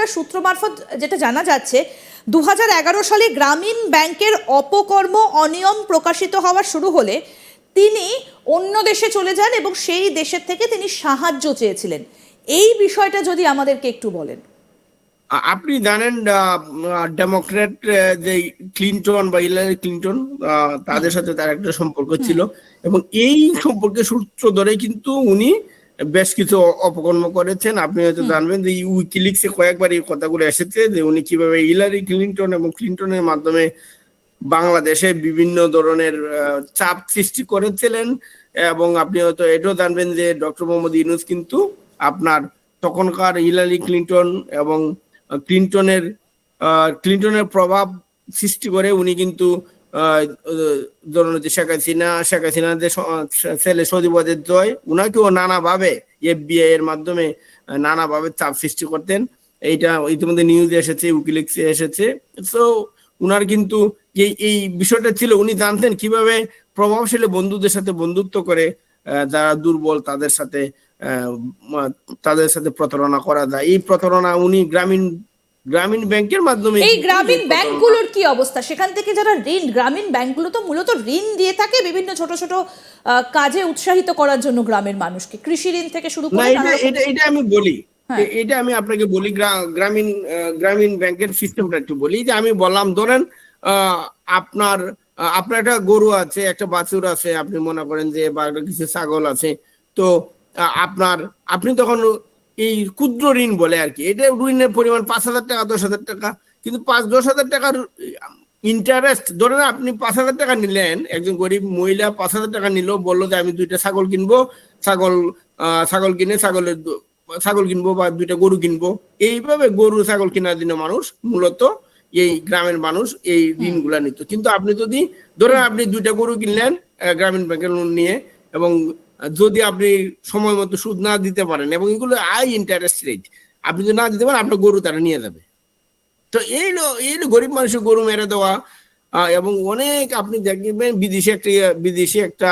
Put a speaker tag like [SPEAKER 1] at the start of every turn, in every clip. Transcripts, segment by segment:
[SPEAKER 1] একটা সূত্র মারফত যেটা জানা যাচ্ছে, 2011 সালে গ্রামীণ ব্যাংকের অপকর্ম অনিয়ম প্রকাশিত হওয়া শুরু হলে তিনি অন্য দেশে চলে যান এবং সেই দেশের থেকে তিনি সাহায্য চেয়েছিলেন। এই বিষয়টা যদি আমাদেরকে একটু বলেন।
[SPEAKER 2] আপনি জানেন ডেমোক্রেট যে ক্লিনটন বা হিলারি ক্লিনটন, তাদের সাথে তার একটা সম্পর্ক ছিল এবং এই সম্পর্কের সূত্র ধরে কিন্তু উনি বেশ কিছু অপকর্ম করেছেন। আপনি হয়তো জানবেন যে উইকিলিক্সে কয়েকবার এই কথাগুলো এসেছে যে উনি কিভাবে হিলারি ক্লিনটন এবং ক্লিনটনের মাধ্যমে বাংলাদেশে বিভিন্ন ধরনের চাপ সৃষ্টি করেছিলেন। এবং আপনি হয়তো এটাও জানবেন যে ডক্টর মোহাম্মদ ইউনূস কিন্তু আপনার তখনকার হিলারি ক্লিনটন এবং ক্লিনটনের প্রভাব সৃষ্টি করে উনি কিন্তু ধরুন যে শেখ হাসিনা যে ছেলে সজীবদের জয়, উনাকেও নানাভাবে FBI এর মাধ্যমে নানাভাবে চাপ সৃষ্টি করতেন। এইটা ইতিমধ্যে নিউজে এসেছে, উইকিলিক্সে এসেছে। সো উনার কিন্তু এই বিষয়টা ছিল, উনি জানতেন কিভাবে প্রভাবশালী বন্ধুদের সাথে বন্ধুত্ব করে যারা দুর্বল তাদের সাথে প্রতারণা করা যায়। এই প্রতারণা উনি গ্রামীণ ব্যাংকের মাধ্যমে।
[SPEAKER 1] এই গ্রামীণ ব্যাংকগুলোর কি অবস্থা? সেখান থেকে যারা গ্রামীণ ব্যাংকগুলো তো মূলত ঋণ দিয়ে থাকে বিভিন্ন ছোট ছোট কাজে উৎসাহিত করার জন্য গ্রামের মানুষকে, কৃষি ঋণ থেকে শুরু করে।
[SPEAKER 2] এটা আমি বলি, এটা আমি আপনাকে বলি, গ্রামীণ ব্যাংকের সিস্টেমটা একটু বলি। যে আমি বললাম ধরেন আপনার একটা গরু আছে, একটা বাছুর আছে, আপনি মনে করেন যে বা কিছু ছাগল আছে, তো আপনি তখন এই ক্ষুদ্র ঋণ বলে আর কি, এটা ঋণের পরিমাণ 5,000 টাকা 10,000 টাকা, কিন্তু 5-10,000 টাকার ইন্টারেস্ট। ধরেন আপনি 5,000 টাকা নিলেন, একজন গরিব মহিলা 5,000 টাকা নিল, বললো যে আমি 2টা ছাগল কিনবো, ছাগল কিনে ছাগল কিনবো বা 2টা গরু কিনবো। এইভাবে গরু ছাগল কেনার জন্য মানুষ মূলত এই গ্রামের মানুষ এই ঋণগুলা নিত। কিন্তু আপনি যদি ধরেন আপনি 2টা গরু কিনলেন গ্রামীণ ব্যাংকের লোন নিয়ে, এবং যদি আপনি সময় মতো সুদ না দিতে পারেন, এবং এগুলো ইন্টারেস্ট রেট, আপনি যদি না দিতে পারেন আপনার গরু তারা নিয়ে যাবে। তো এই গরিব মানুষের গরু মেরে দেওয়া। এবং অনেক আপনি দেখবেন বিদেশি একটা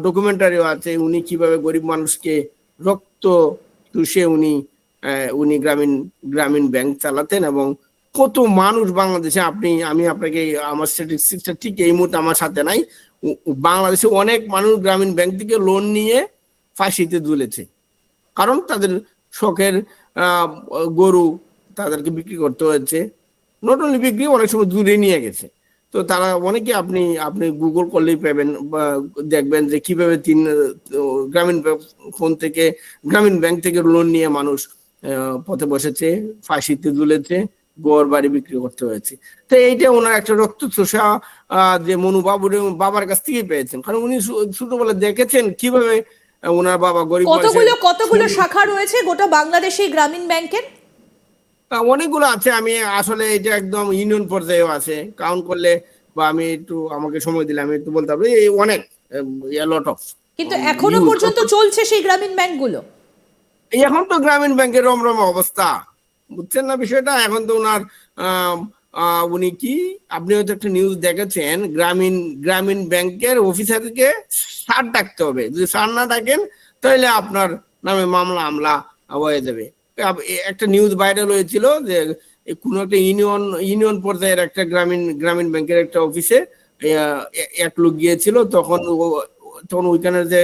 [SPEAKER 2] ডকুমেন্টারিও আছে, উনি কিভাবে গরিব মানুষকে রক্ত চুষে উনি গ্রামীণ ব্যাংক চালাতেন। এবং কত মানুষ বাংলাদেশে, আমি আপনাকে আমার স্ট্যাটিস্টিক্সটা ঠিক এই মুহূর্তে আমার সাথে নাই, বাংলাদেশে অনেক মানুষ গ্রামীণ ব্যাংক থেকে লোন নিয়ে ফাঁসিতে ঝুলেছে, কারণ তাদের শখের গরু তাদেরকে বিক্রি করতে হয়েছে। নট অনলি বিক্রি, অনেক সময় দূরে নিয়ে গেছে। তো তারা অনেকে আপনি গুগল করলেই পাবেন বা দেখবেন যে কিভাবে গ্রামীণ ব্যাংক থেকে লোন নিয়ে মানুষ পথে বসেছে, ফাঁসিতে ঝুলেছে, ঘর বাড়ি বিক্রি করতে হয়েছে। তো এইটা ওনার একটা রক্তচোষা যে মনোভাব উনি বাবার কাছ থেকে পেয়েছেন, কারণ উনি ছোটবেলা দেখেছেন কিভাবে ওনার বাবা গরিব।
[SPEAKER 1] কতগুলো শাখা রয়েছে গোটা বাংলাদেশে গ্রামীণ ব্যাংকের?
[SPEAKER 2] অনেকগুলো আছে, আমি আসলে এটা একদম ইউনিয়ন পর্যায়েও আছে, কাউন্ট করলে বা আমি একটু আমাকে সময় দিলে আমি একটু বলতে পারবো অনেক লট অফ।
[SPEAKER 1] কিন্তু এখনো পর্যন্ত চলছে সেই গ্রামীণ ব্যাংকগুলো?
[SPEAKER 2] এখন তো গ্রামীণ ব্যাংকের রমরমা অবস্থা, বুঝছেন না বিষয়টা। এখন তো উনি কি, আপনি হয়তো একটা নিউজ দেখেছেন, গ্রামীণ ব্যাংকের অফিসারকে স্যার ডাকতে হবে, যদি স্যার না ডাকেন তাহলে আপনার নামে মামলা হয়ে যাবে। একটা নিউজ ভাইরাল হয়েছিল যে কোন একটা ইউনিয়ন পর্যায়ের একটা গ্রামীণ ব্যাংকের একটা অফিসে এক লোক গিয়েছিল, তখন ওইখানে যে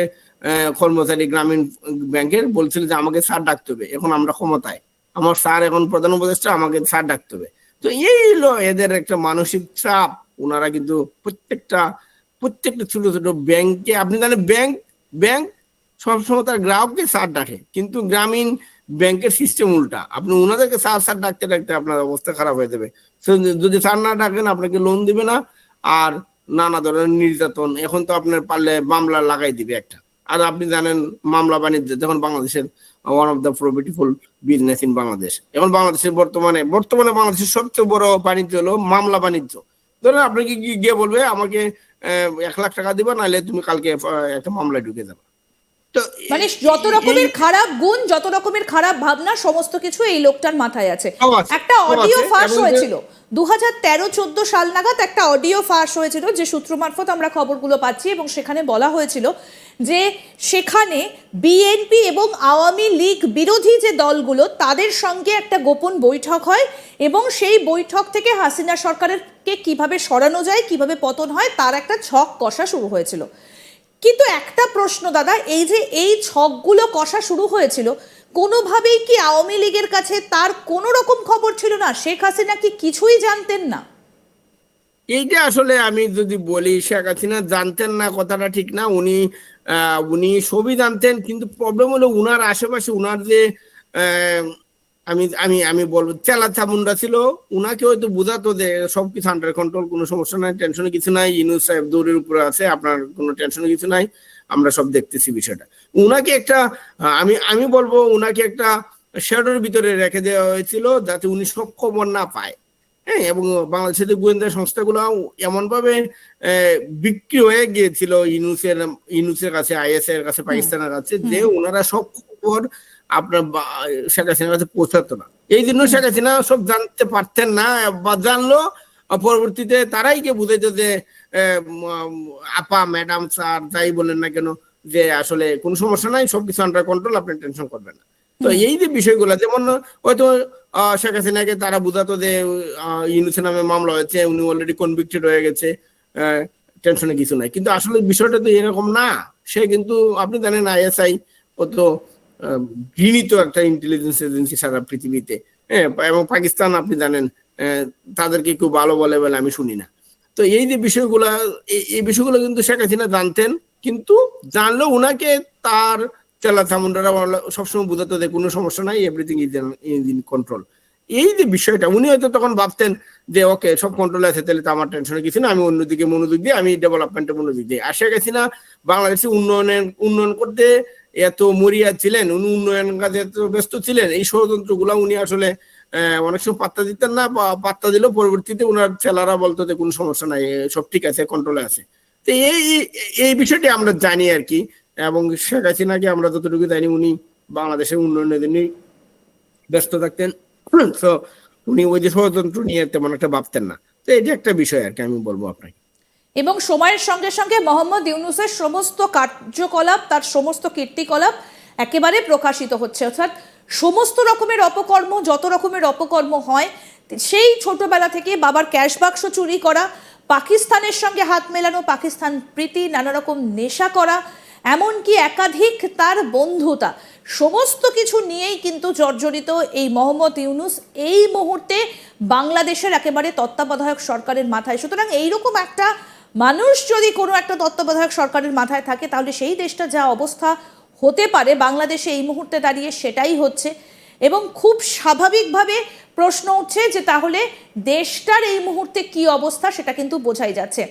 [SPEAKER 2] কর্মচারী গ্রামীণ ব্যাংকের বলছিল যে আমাকে স্যার ডাকতে হবে, এখন আমরা ক্ষমতায়, আমার স্যার এখন প্রধান উপদেষ্টা, আমাকে স্যার ডাকতে হবে। তো এই হলো এদের একটা মানসিক চাপ। ওনারা কিন্তু প্রত্যেকটা ছোট ছোট ব্যাংকে, আপনি জানেন ব্যাংক সবসময় তার গ্রাহককে স্যার ডাকে, কিন্তু গ্রামীণ ব্যাংকের সিস্টেম উল্টা, আপনি ওনাদেরকে স্যার ডাকতে আপনার অবস্থা খারাপ হয়ে যাবে। যদি স্যার না ডাকেন আপনাকে লোন দিবে না, আর নানা ধরনের নির্যাতন। এখন তো আপনার পারলে মামলা লাগাই দিবে একটা। আর আপনি জানেন মামলা বাণিজ্য যখন বাংলাদেশের one of the profitable business in Bangladesh, এখন বাংলাদেশের বর্তমানে বাংলাদেশের সবচেয়ে বড় বাণিজ্য হলো মামলা বাণিজ্য। ধরেন আপনাকে গিয়ে বলবে আমাকে 1 লাখ টাকা দিবা, নাহলে তুমি কালকে একটা মামলায় ঢুকে যাবে।
[SPEAKER 1] মানে যত রকমের খারাপ গুণ, যত রকমের খারাপ ভাবনা, সমস্ত কিছু এই লোকটার মাথায় আছে। একটা অডিও ফাঁস হয়েছিল 2013-14 সাল নাগাদ, একটা অডিও ফাঁস হয়েছিল যে সূত্র মারফত আমরা খবরগুলো পাচ্ছি, এবং সেখানে বলা হয়েছিল যে সেখানে বিএনপি এবং আওয়ামী লীগ বিরোধী যে দলগুলো তাদের সঙ্গে একটা গোপন বৈঠক হয় এবং সেই বৈঠক থেকে হাসিনা সরকারকে কিভাবে সরানো যায়, কিভাবে পতন হয়, তার একটা ছক কষা শুরু হয়েছিল। কিন্তু একটা প্রশ্ন দাদা, এই যে এই ছকগুলো কষা শুরু হয়েছিল, কোনোভাবেই কি আওয়ামী লীগের কাছে তার কোনো রকম খবর ছিল না? শেখ হাসিনা কি কিছুই জানতেন না?
[SPEAKER 2] এইটা আসলে আমি যদি বলি, শেখ হাসিনা জানতেন না কথাটা ঠিক না। উনি সবই জানতেন, কিন্তু প্রবলেম হলো উনার আশেপাশে উনার যে আহ, আমি আমি আমি বলবো চেলা চামুন্ডা ছিল। উনাকে হয়তো বোঝাতো যে সবকিছু আন্ডার কন্ট্রোল, কোনো সমস্যা নাই, টেনশনে কিছু নাই, ইউনূস সাহেব দৌড়ের উপরে আছে, আপনার কোনো টেনশনে কিছু নাই, আমরা সব দেখতেছি বিষয়টা। উনাকে একটা আমি আমি বলবো উনাকে একটা শ্যাডোর ভিতরে রেখে দেওয়া হয়েছিল যাতে উনি সব খবর না পায়। হ্যাঁ, এবং বাংলাদেশের গোয়েন্দা সংস্থাগুলো এমন ভাবে বিক্রি হয়ে গিয়েছিল ইউনূসের কাছে, আইএস এর কাছে, পাকিস্তানের কাছে, যে ওনারা সব খবর আপনার শেখ হাসিনার কাছে পৌঁছাতো না। এই জন্য শেখ হাসিনা সব জানতে পারতেন না, বা জানলো পরবর্তীতে তারাই কে বুঝাইতো যে আপা, ম্যাডাম, স্যার, যাই বলেন না কেন, যে আসলে কোনো সমস্যা নাই, সবকিছু আন্ডার কন্ট্রোল, আপনি টেনশন করবেন না। তো এই যে বিষয়গুলো, যেমন হয়তো শেখ হাসিনাকে তারা বুঝাতো যে ইউনূসের নামে মামলা হয়েছে, উনি অলরেডি কনভিক্টেড হয়ে গেছে, টেনশনে কিছু নাই। কিন্তু আসলে বিষয়টা তো এরকম না। সে কিন্তু, আপনি জানেন, আইএসআই ও তো ঘৃণিত একটা ইন্টেলিজেন্স এজেন্সি সারা পৃথিবীতে। হ্যাঁ, এবং পাকিস্তান আপনি জানেন তাদেরকে খুব ভালো বলে বলে আমি শুনি না। তো এই যে বিষয়গুলা, এই বিষয়গুলো কিন্তু শেখ হাসিনা জানতেন, কিন্তু জানলেও উনাকে তার চেলা চামুন্ডারা সবসময় বোঝাতো যে কোনো সমস্যা নাই, এভরিথিং ইজ ইন কন্ট্রোল। এই যে বিষয়টা, উনি হয়তো তখন ভাবতেন যে ওকে, সব কন্ট্রোলে আছে, তাহলে তো আমার টেনশনে কিছু না, আমি অন্যদিকে মনোযোগ দিই, আমি ডেভেলপমেন্টে মনোযোগ দিই। আর শেখ হাসিনা বাংলাদেশে উন্নয়ন করতে এত মরিয়া ছিলেন, উনি উন্নয়ন কাজে এত ব্যস্ত ছিলেন, এই ষড়যন্ত্র গুলা উনি আসলে অনেক সময় পাত্তা দিতেন না, বা পাত্তা দিলেও পরবর্তীতে উনার ছেলেরা বলতো যে কোনো সমস্যা নাই, সব ঠিক আছে, কন্ট্রোলে আছে। তো এই বিষয়টি আমরা জানি আর কি। এবং শেখ হাসিনাকে আমরা যতটুকু জানি, উনি বাংলাদেশের উন্নয়নের জন্য ব্যস্ত থাকতেন। তো উনি ওই যে ষড়যন্ত্র নিয়ে তেমন একটা ভাবতেন না। তো এটা একটা বিষয় আর কি, আমি বলবো আপনাকে।
[SPEAKER 1] এবং সময়ের সঙ্গে সঙ্গে মোহাম্মদ ইউনূসের সমস্ত কার্যকলাপ, তার সমস্ত কীর্তিকলাপ একেবারে প্রকাশিত হচ্ছে। অর্থাৎ সমস্ত রকমের অপকর্ম, যত রকমের অপকর্ম হয়, সেই ছোটবেলা থেকে বাবার ক্যাশ বাক্স চুরি করা, পাকিস্তানের সঙ্গে হাত মেলানো, পাকিস্তান প্রীতি, নানা রকম নেশা করা, এমনকি একাধিক তার বন্ধুতা, সমস্ত কিছু নিয়েই কিন্তু জর্জরিত এই মোহাম্মদ ইউনূস এই মুহূর্তে বাংলাদেশের একেবারে তত্ত্বাবধায়ক সরকারের মাথায়। সুতরাং এইরকম একটা মানুষ যদি কোনো একটা তত্ত্বাবধায়ক সরকারের মাথায় থাকে, তাহলে সেই দেশটা যা অবস্থা হতে পারে বাংলাদেশে এই মুহূর্তে দাঁড়িয়ে সেটাই হচ্ছে। এবং খুব স্বাভাবিকভাবে প্রশ্ন উঠছে যে তাহলে দেশটার এই মুহূর্তে কি অবস্থা, সেটা কিন্তু বোঝাই যাচ্ছে।